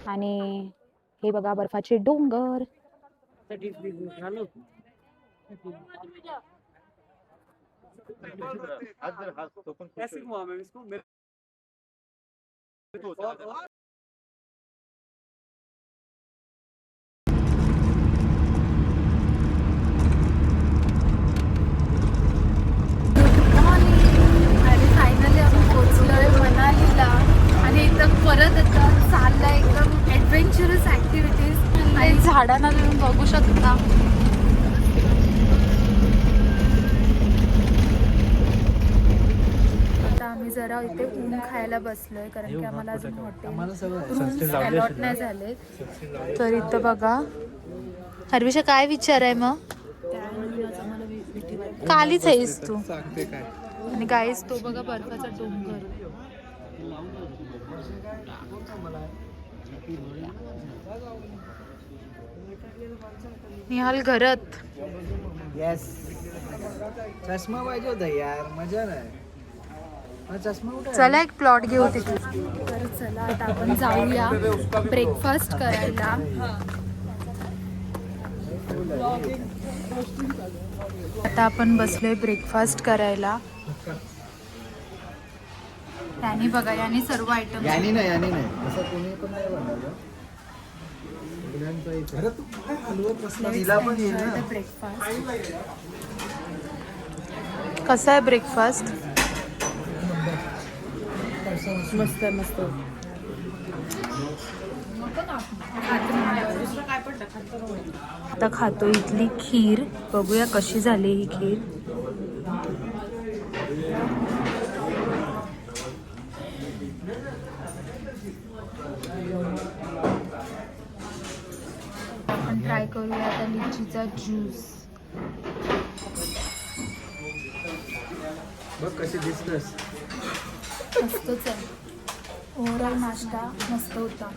आणि हे बघा बर्फाचे डोंगर. परत आता चाललंय एकदम ॲडव्हेंचरस ॲक्टिव्हिटीज आणि झाडांना तुम्ही बघू शकता. आता आम्ही जरा इथे ऊन खायला बसलोय कारण की आम्हाला अजून हॉटेल अलॉट नाही झाले. तर इथं बघा हरविषा काय विचार आहे मग खालीच आहेस तू. आणि गाईस तो बघा बर्फाचा डोंगर. निहाल घरात. येस चष्मा पाहिजे होता यार, मजा नाही चष्मा. चला एक प्लॉट घेऊ तिथे. तर चला आता आपण जाऊया ब्रेकफास्ट करायला. आता आपण बसलोय ब्रेकफास्ट करायला. यानी बघा यानी सर्व आयटम यानी नाही असं कोणी पण नाही बनवलं. तिला पण येईल ना ब्रेकफास्ट. कसा आहे ब्रेकफास्ट? मस्त मस्त. आता खातो इथली खीर. बघूया कशी झाली ही खीर. आपण ट्राय करूया आता लिचीचा ज्यूस. बघ कशी दिसतस. मस्तच आहे. ओव्हरऑल नाश्ता मस्त होता.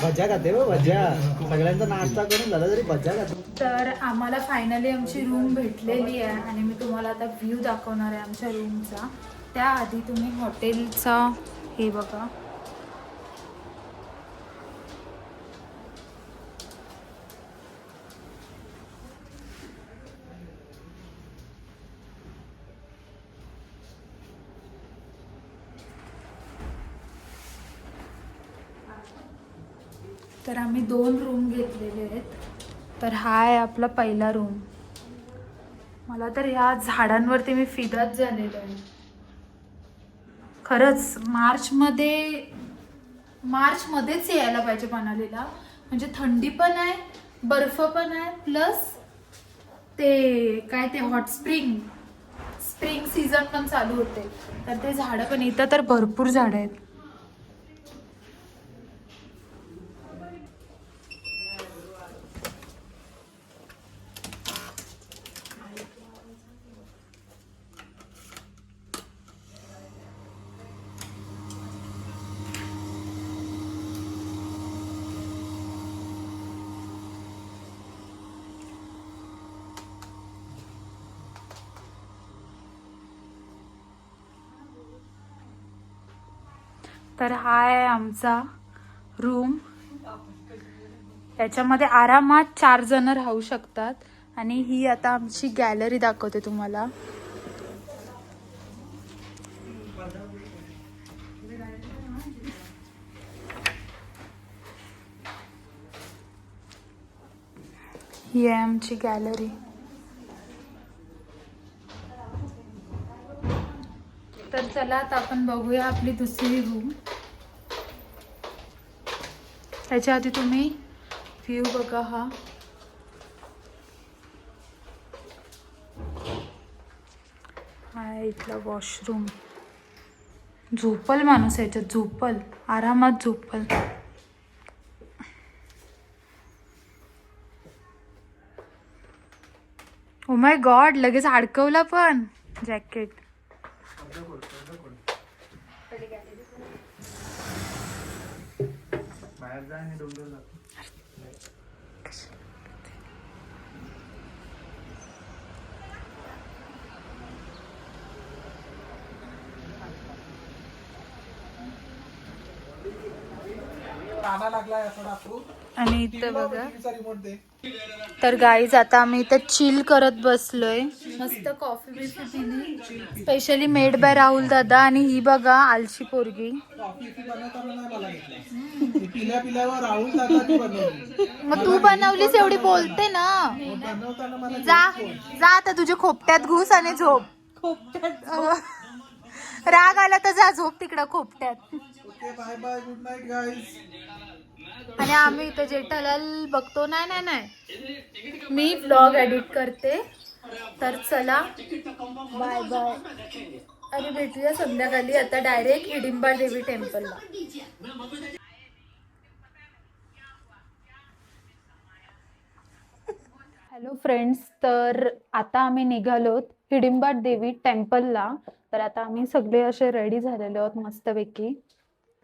भज्या खाते भज्या. सगळ्यांचा नाश्ता करून झाला तरी भज्या खाते. तर आम्हाला फायनली आमची रूम भेटलेली आहे आणि मी तुम्हाला आता व्ह्यू दाखवणार आहे आमच्या रूमचा. त्याआधी तुम्ही हॉटेलचा हे बघा. तर आम्ही 2 रूम घेतलेले आहेत. तर हा आहे आपला पहिला रूम. मला तर ह्या झाडांवरती मी फिदाच झालेलो आहे खरंच. मार्चमध्येच यायला पाहिजे मनालीला. म्हणजे थंडी पण आहे, बर्फ पण आहे, प्लस ते काय ते हॉट स्प्रिंग सीझन पण चालू होते. तर ते झाडं पण इथं तर भरपूर झाडं आहेत. तर हा आहे आमचा रूम. त्याच्यामध्ये आरामात 4 जण राहू शकतात. आणि ही आता आमची गॅलरी दाखवते तुम्हाला. ही आहे आमची गॅलरी. तर चला आता आपण बघूया आपली दुसरी रूम. त्याच्या आधी तुम्ही व्ह्यू बघा. हा इथला वॉशरूम. झोपल माणूस याच्यात, झोपल आरामात झोपल. ओ माय गॉड, लगेच अडकवला पण जॅकेट. गाणं लागलाय असं दाखवू. आणि इथं बघा. टीव्हीचा रिमोट दे. तर गाईज आता आम्ही इथं चिल करत बसलोय. मस्त कॉफी बिफी पिली, स्पेशली मेड बाय राहुल दादा. आणि ही बघा आलशी पोरगी. कॉफी बनवताना नाही मला घेतलं. मी पिल्यावर राहुल दादानी बनवली. मग तू बनवलीस एवढी बोलते ना. बनवताना मला जा आता तुझ्या खोपट्यात घुस आणि झोप. राग आला तर जा झोप तिकडं खोपट्यात. Okay bye bye, good night guys. आणि आम्ही इथं जेठालाल बघतो. नाही नाही, मी व्लॉग एडिट करते. तर चला बाय बाय, आणि भेटूया संध्याकाळी आता डायरेक्ट हिडिंबा देवी टेम्पलला. हॅलो फ्रेंड्स, तर आता आम्ही निघालोत हिडिंबा देवी टेम्पलला. तर आता आम्ही सगळे असे रेडी झालेलो आहोत मस्तपैकी.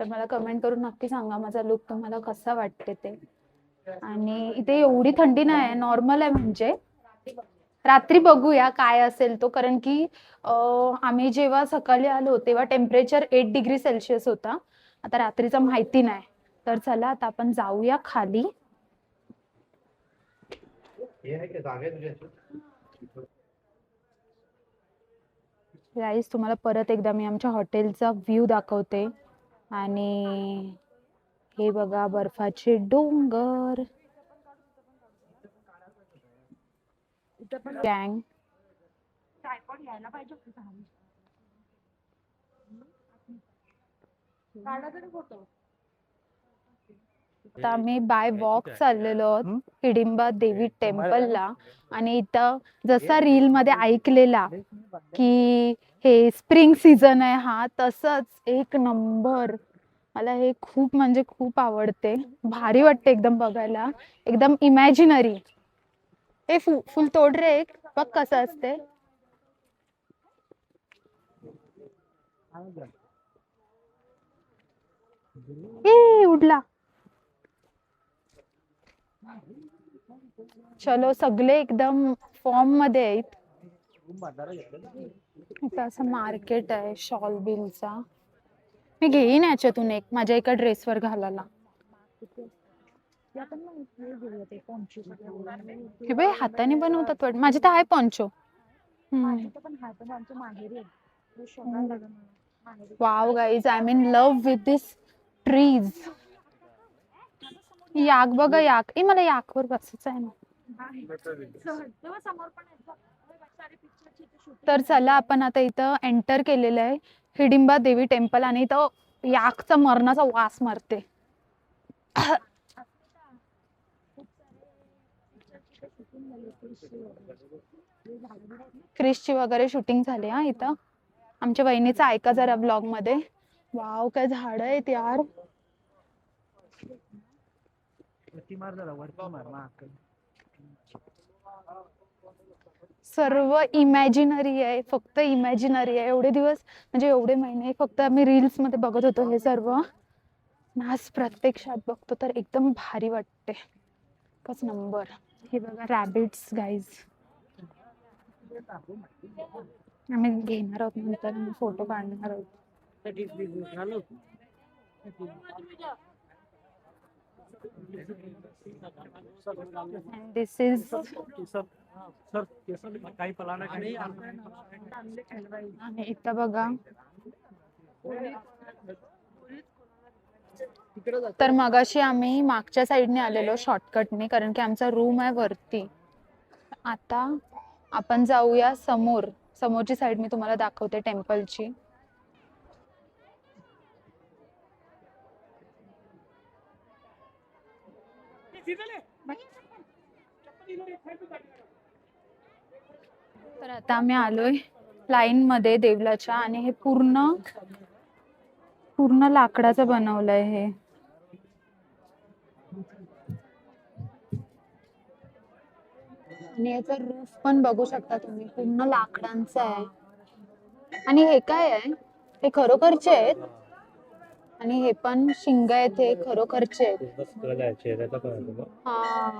तर मला कमेंट करून नक्की सांगा माझा लुक तुम्हाला कसा वाटते ते. आणि इथे एवढी थंडी नाही आहे, नॉर्मल आहे. म्हणजे रात्री बघूया काय असेल तो, कारण की आम्ही जेव्हा सकाळी आलो तेव्हा टेम्परेचर 8 डिग्री सेल्सिअस होता. आता रात्रीचं माहिती नाही. तर चला आता आपण जाऊया खाली. गाईस तुम्हाला परत एकदा मी आमच्या हॉटेलचा व्ह्यू दाखवते. आणि हे बघा बर्फाचे डोंगर. गँग आता आम्ही बाय वॉक चाललेलो आहोत हिडिंबा देवी टेम्पलला. आणि इथं जसा रील मध्ये ऐकलेला की हे स्प्रिंग सीझन आहे हा, तसंच एक नंबर. मला हे खूप म्हणजे खूप आवडते. भारी वाटते एकदम बघायला, एकदम इमॅजिनरी. हे फुल तोड रे एक, बघ कसं असते. ए उडला. चलो सगळे एकदम फॉर्म मध्ये आहेत. इथं असं मार्केट आहे शॉल बिलचा. मी घेईन याच्यातून एक माझ्या एका ड्रेसवर घालायला. हे बाई हाताने बनवतात वाटतं. माझे तर आहे poncho. Wow guys, I am in love with this trees. याक बघा याक. ए मला याकवर बसायचं आहे ना. तर चला आपण आता इथं एंटर केलेलं आहे हिडिंबा देवी टेम्पल. आणि इथं याकचा मरणाचा वास मारते. क्रिसची वगैरे शूटिंग झाली हा इथं. आमच्या वहिनीचा ऐका जरा ब्लॉग मध्ये. वाव काय झाड आहेत यार. सर्व इमॅजिनरी आहे, फक्त इमॅजिनरी आहे. एवढे दिवस म्हणजे एवढे महिने फक्त आम्ही रील्स मध्ये बघत होतो हे सर्व. आज प्रत्यक्षात बघतो तर एकदम भारी वाटते. कस नंबर. हे बघा रॅबिट्स गाईज. आम्ही घेणार आहोत नंतर फोटो काढणार आहोत. दिस इज आणि इथं बघा. तर मगाशी आम्ही मागच्या साईडने आलेलो शॉर्टकटने, कारण की आमचा रूम आहे वरती. आता आपण जाऊया समोर. समोरची साईड मी तुम्हाला दाखवते टेम्पलची. तर आता आम्ही आलोय लाईन मध्ये देवलाच्या. आणि हे पूर्ण लाकडाचं बनवलंय हे. आणि याचा रूफ पण बघू शकता तुम्ही, पूर्ण लाकडांचा आहे. आणि हे काय आहे, हे खरोखरचे आहेत. आणि हे पण शिंग आहेत, हे खरोखरचे आहेत. हा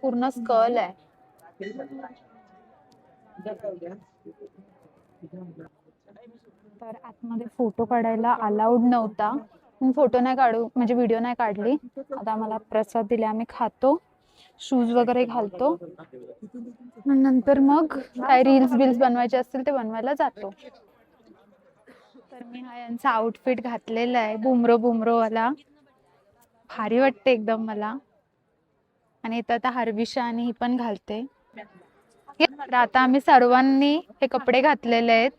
पूर्ण स्कल आहे. तर आतमध्ये फोटो काढायला अलाउड नव्हता, मी फोटो नाही काढू म्हणजे व्हिडिओ नाही काढली. आता आम्हाला प्रसाद दिले, आम्ही खातो, शूज वगैरे घालतो, नंतर मग काय रील्स बिल्स बनवायचे असतील ते बनवायला जातो. तर मी हा यांचा आउटफिट घातलेला आहे, बुमरो वाला, भारी वाटते एकदम मला. आणि इथं आता हर्विषा आणि ही पण घालते. तर आता आम्ही सर्वांनी हे कपडे घातलेले आहेत.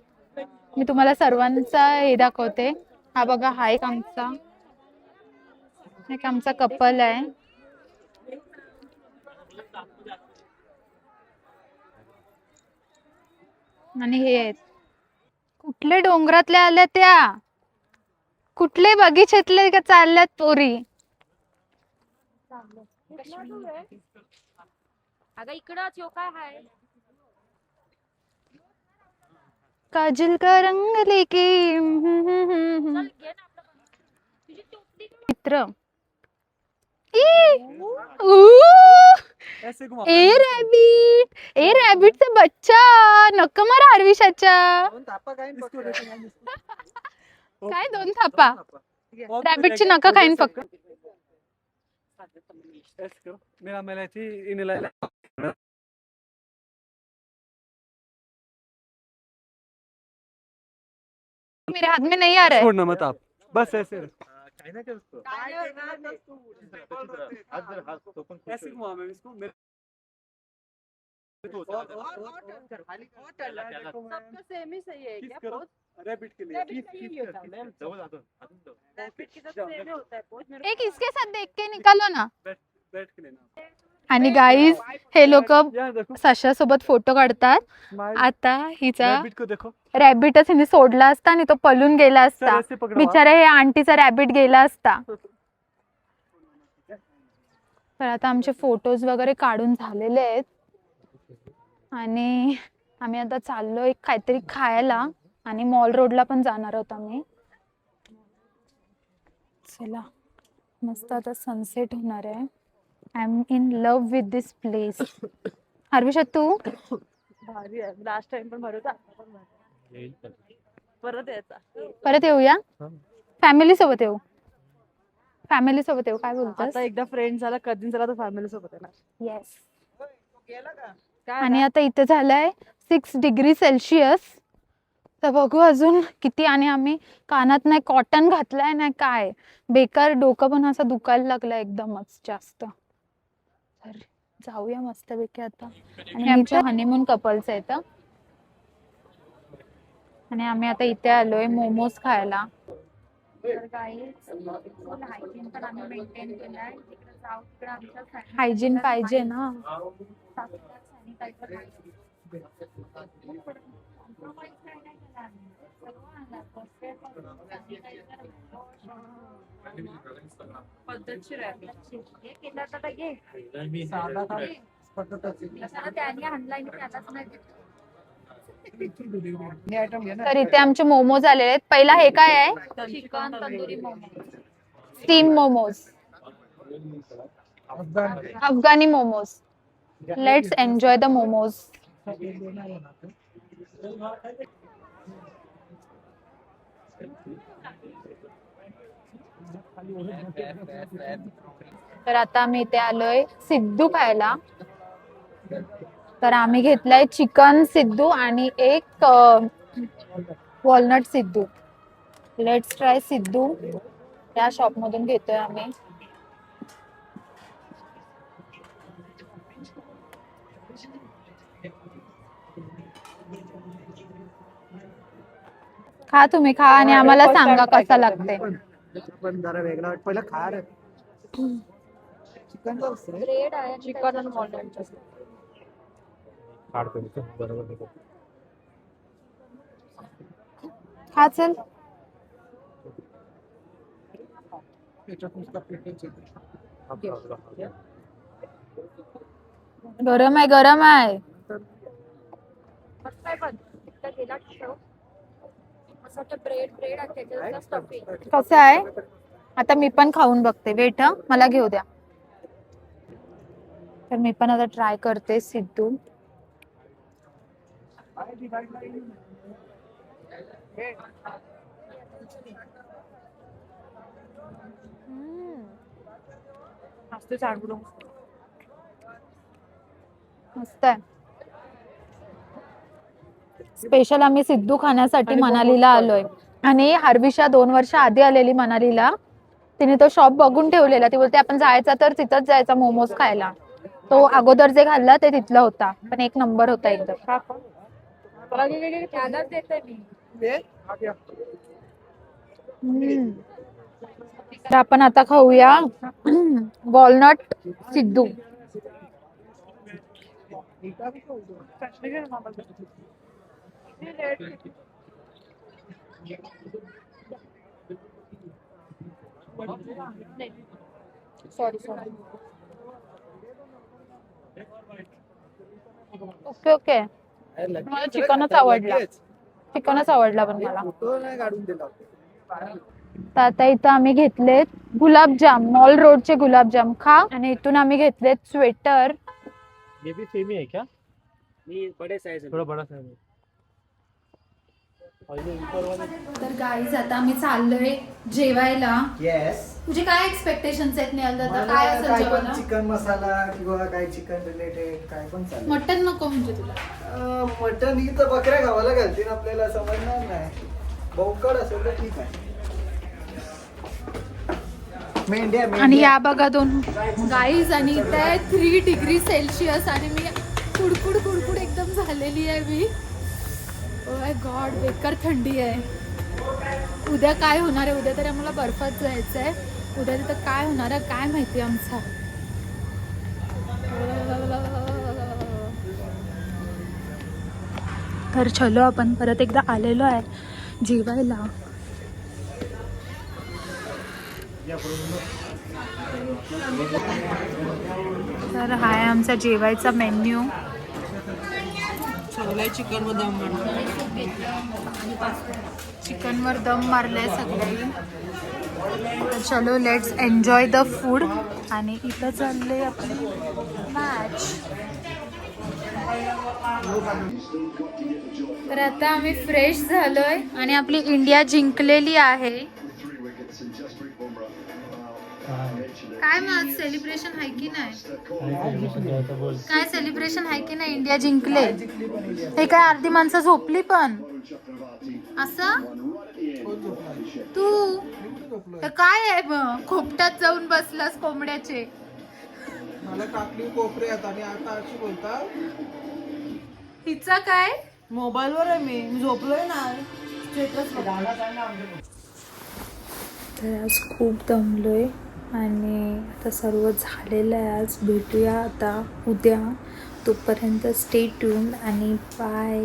मी तुम्हाला सर्वांचा हे दाखवते. हा बघा, हा एक आमचा कपल आहे. आणि हे आहेत, कुठले डोंगरातल्या आल्या त्या, कुठले बगीच्यातले का चालल्यात पोरी. अगं इकडंच यो काय हाय काजल का रंग लेके मित्र. ए रॅबिटचा बच्चा, नक्क मार हरविशाच्या. काय 2 थापा, रॅबिटची नका खाईन फक्त. मेरे हाथ में नहीं आ रहा है. छोड़ना मत आप, बस ऐसे ऐसे घुमा मैं इसको सबका सेम ही सही है क्या पोज? रैबिट के लिए रैबिट का यही होता है रैबिट के साथ सेम ही होता है पोज मेरे एक इसके साथ देख के निकालो ना. बैठ के लेना. आणि गाईज हे लोक यहाँ देखो साशा सोबत फोटो काढतात. आता हिचा रैबिट को देखो, रॅबिटच हिने सोडला असता आणि तो पळून गेला सर असता. ऐसे पकड़ो. बिचारा हे आंटीचा रॅबिट गेला असता. तर आता आमचे फोटोज वगैरे काढून झालेले आहेत आणि आम्ही आता चाललोय काहीतरी खायला आणि मॉल रोडला पण जाणार आहोत आम्ही. चला, मस्त आता सनसेट होणार आहे. I am in love with this place. Harvisha तू भारी आहे. लास्ट टाइम पण भरवता, आता पण भारी. परत यायचा. परत येऊया, फॅमिली सोबत येऊ, फॅमिली सोबत येऊ. काय बोलतोस? आता एकदा फ्रेंड झाला, कधी झाला तर फॅमिली सोबत येणार. येस. काय आणि आता इथे झालंय 6 डिग्री सेल्सिअस. तर बघू अजून किती. आणि आम्ही कानात नाही कॉटन घातलाय नाही काय, बेकार डोकं पण असं दुखायला लागलं एकदमच जास्त. तर जाऊया मस्तपैकी आता. आणि आमच्या हनीमून कपल्स आहेत. आणि आम्ही आता इथे आलोय मोमोज खायला. हायजीन पाहिजे ना. पद्धतशीर आहे. तर इथे आमचे मोमोज आलेले आहेत. पहिला हे काय आहे? चिकन तंदुरी मोमो स्टीम मोमोज, अफगाणी momos. Let's enjoy the momos. तर आता आम्ही इथे आलोय सिद्धू खायला. तर आम्ही घेतलाय चिकन सिद्धू आणि एक walnut Sidhu. Let's try Sidhu. या शॉप मधून घेतोय आम्ही. खा तुम्ही, खा आणि आम्हाला सांगा कसा लागते. पण जरा वेगळा वाट. पहिला खा रे. चिकन ब्रेड आहे चिकन आणि वॉलनट. खा चल. गरम आहे, गरम आहे. काय पण इतका गेला ठेव असं वाटतं ब्रेड ब्रेड आणि त्याच्यात स्टफिंग. कसं आहे आता मी पण खाऊन बघते. वेट, मला घेऊ द्या. तर मी पण आता ट्राय करते सिद्धू. असते चांगलं. मस्त आहे. स्पेशल आम्ही सिद्धू खाण्यासाठी मनालीला आलोय. आणि हर्विषा 2 वर्ष आधी आलेली मनालीला. तिने तो शॉप बघून ठेवलेला. ती बोलते आपण जायचा तर तिथंच जायचा मोमोज खायला. तो अगोदर जे खाल्ला ते तिथला होता, पण एक नंबर होता एकदम. त्यालाच देते मी. तर आपण आता खाऊया वॉलनट सिद्धू. सॉरी. ओके. मला चिकनच आवडला पण मला. तर आता इथं आम्ही घेतलेत गुलाबजाम, मॉल रोडचे गुलाबजाम खा. आणि इथून आम्ही घेतलेत स्वेटर. ये भी सेम ही है क्या? नहीं, बड़े साइज है, थोड़ा बड़ा साइज है. तर गाईज आता आम्ही चाललोय जेवायला. येस. तुझे काय एक्सपेक्टेशन्स आहेत निहाल दादा? काय असेल काय पण जेवायला? चिकन मसाला किंवा काय चिकन रिलेटेड काय पण चालेल. मटन नको म्हणजे तुला? मटन ही तर बकऱ्या गावाला घालतील, आपल्याला समजणार नाही. बोकड असेल तर ठीक आहे. मेंढ्या आणि या बघा 2 गाईज. आणि इथे आहे 3 डिग्री सेल्सिअस. आणि मी कुडकुड एकदम झालेली आहे मी. ओ माय गॉड, बेकार थंडी आहे. उद्या काय होणार आहे? उद्या तरी आम्हाला बर्फात जायचं आहे. उद्या तिथं काय होणार आहे काय माहिती आमचा. तर चलो आपण परत एकदा आलेलो आहे जेवायला. तर हा आहे आमचा जेवायचा मेन्यू. चिकनवर दम मारलाय सगळ्यांनी. तर चलो लेट्स एन्जॉय द फूड. आणि इथं चाललंय आपली मॅच. तर आता आम्ही फ्रेश झालोय आणि आपली इंडिया जिंकलेली आहे. काय मग सेलिब्रेशन आहे की नाही? काय सेलिब्रेशन आहे की नाही? इंडिया जिंकले. हे काय अर्धी माणसं झोपली पण असं. तू तर काय आहे मग खोपटात जाऊन बसलास कोंबड्याचे. मला टाकली कोपरे आता आणि आता अशी बोलता. हिचा काय? मोबाईल वर आहे मी झोपलोय ना. तर आज खूप दमलोय आणि आता सर्व झालेलं आहे. आज भेटूया आता उद्या. तोपर्यंत स्टे ट्यून्ड आणि बाय.